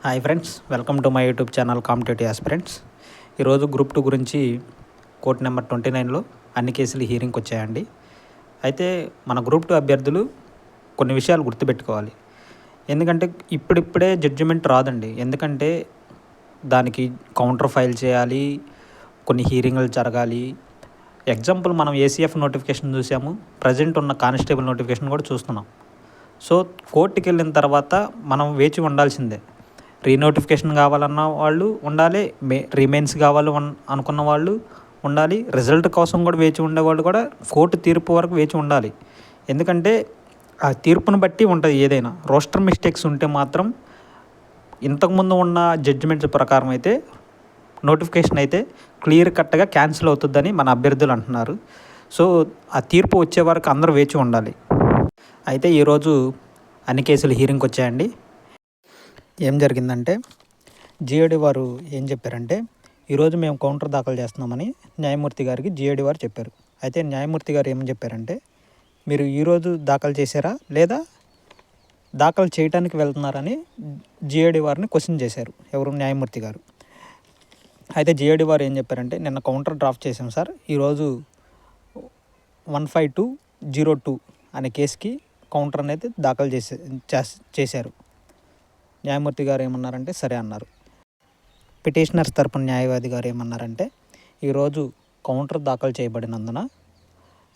Hi friends, welcome to my YouTube channel competitive aspirants. ఈరోజు group 2 గురించి court number 29లో అన్ని కేసులు హీరింగ్కి వచ్చాయండి. అయితే మన గ్రూప్ 2 అభ్యర్థులు కొన్ని విషయాలు గుర్తుపెట్టుకోవాలి. ఎందుకంటే ఇప్పుడిప్పుడే జడ్జిమెంట్ రాదండి. ఎందుకంటే దానికి కౌంటర్ ఫైల్ చేయాలి, కొన్ని హీరింగ్లు జరగాలి. ఎగ్జాంపుల్ మనం ఏసీఎఫ్ నోటిఫికేషన్ చూసాము, ప్రజెంట్ ఉన్న కానిస్టేబుల్ నోటిఫికేషన్ కూడా చూస్తున్నాం. సో కోర్టుకి వెళ్ళిన తర్వాత మనం వేచి ఉండాల్సిందే. రీనోటిఫికేషన్ కావాలన్న వాళ్ళు ఉండాలి, రిమైన్స్ కావాలి అనుకున్న వాళ్ళు ఉండాలి, రిజల్ట్ కోసం కూడా వేచి ఉండేవాళ్ళు కూడా కోర్టు తీర్పు వరకు వేచి ఉండాలి. ఎందుకంటే ఆ తీర్పును బట్టి ఉంటుంది ఏదైనా. రోస్టర్ మిస్టేక్స్ ఉంటే మాత్రం ఇంతకుముందు ఉన్న జడ్జిమెంట్స్ ప్రకారం అయితే నోటిఫికేషన్ అయితే క్లియర్ కట్గా క్యాన్సిల్ అవుతుందని మన అభ్యర్థులు అంటున్నారు. సో ఆ తీర్పు వచ్చే వరకు అందరూ వేచి ఉండాలి. అయితే ఈరోజు అన్ని కేసులు హీరింగ్కి వచ్చాయండి. ఏం జరిగిందంటే జిఏడి వారు ఏం చెప్పారంటే, ఈరోజు మేము కౌంటర్ దాఖలు చేస్తున్నామని న్యాయమూర్తి గారికి జిఏడి వారు చెప్పారు. అయితే న్యాయమూర్తి గారు ఏమని చెప్పారంటే, మీరు ఈరోజు దాఖలు చేశారా లేదా దాఖలు చేయడానికి వెళ్తున్నారని జిఏడి వారిని క్వశ్చన్ చేశారు. ఎవరు? న్యాయమూర్తి గారు. అయితే జిఏడి వారు ఏం చెప్పారంటే, నిన్న కౌంటర్ డ్రాఫ్ట్ చేశాం సార్, ఈరోజు 15202 అనే కేసుకి కౌంటర్ అనేది దాఖలు చేశారు. న్యాయమూర్తి గారు ఏమన్నారంటే సరే అన్నారు. పిటిషనర్స్ తరపున న్యాయవాది గారు ఏమన్నారంటే, ఈరోజు కౌంటర్ దాఖలు చేయబడినందున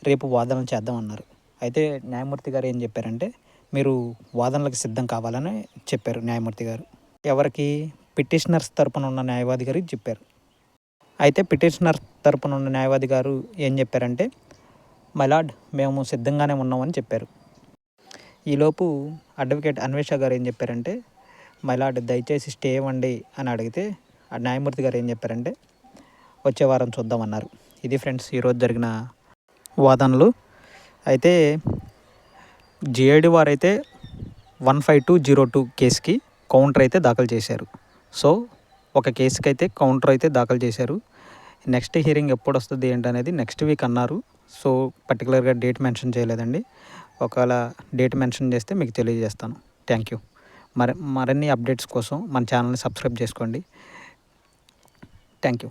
రేపు వాదనలు చేద్దామన్నారు. అయితే న్యాయమూర్తి గారు ఏం చెప్పారంటే, మీరు వాదనలకు సిద్ధం కావాలని చెప్పారు న్యాయమూర్తి గారు. ఎవరికి? పిటిషనర్స్ తరపున ఉన్న న్యాయవాది గారికి చెప్పారు. అయితే పిటిషనర్ తరపున ఉన్న న్యాయవాది గారు ఏం చెప్పారంటే, మై లార్డ్, మేము సిద్ధంగానే ఉన్నామని చెప్పారు. ఈలోపు అడ్వకేట్ అన్వేష గారు ఏం చెప్పారంటే, మై లార్డ్ దయచేసి స్టే ఇవ్వండి అని అడిగితే ఆ న్యాయమూర్తి గారు ఏం చెప్పారంటే, వచ్చే వారం చూద్దామన్నారు. ఇది ఫ్రెండ్స్ ఈరోజు జరిగిన వాదనలు. అయితే జిఐడి వారైతే 15202 కేసుకి కౌంటర్ అయితే దాఖలు చేశారు. సో ఒక కేసుకి అయితే కౌంటర్ అయితే దాఖలు చేశారు. నెక్స్ట్ హీరింగ్ ఎప్పుడు వస్తుంది ఏంటనేది నెక్స్ట్ వీక్ అన్నారు. సో పర్టికులర్గా డేట్ మెన్షన్ చేయలేదండి. ఒకవేళ డేట్ మెన్షన్ చేస్తే మీకు తెలియజేస్తాను. Thank you. మరిన్ని అప్డేట్స్ కోసం మన ఛానల్ని సబ్స్క్రైబ్ చేసుకోండి. Thank you.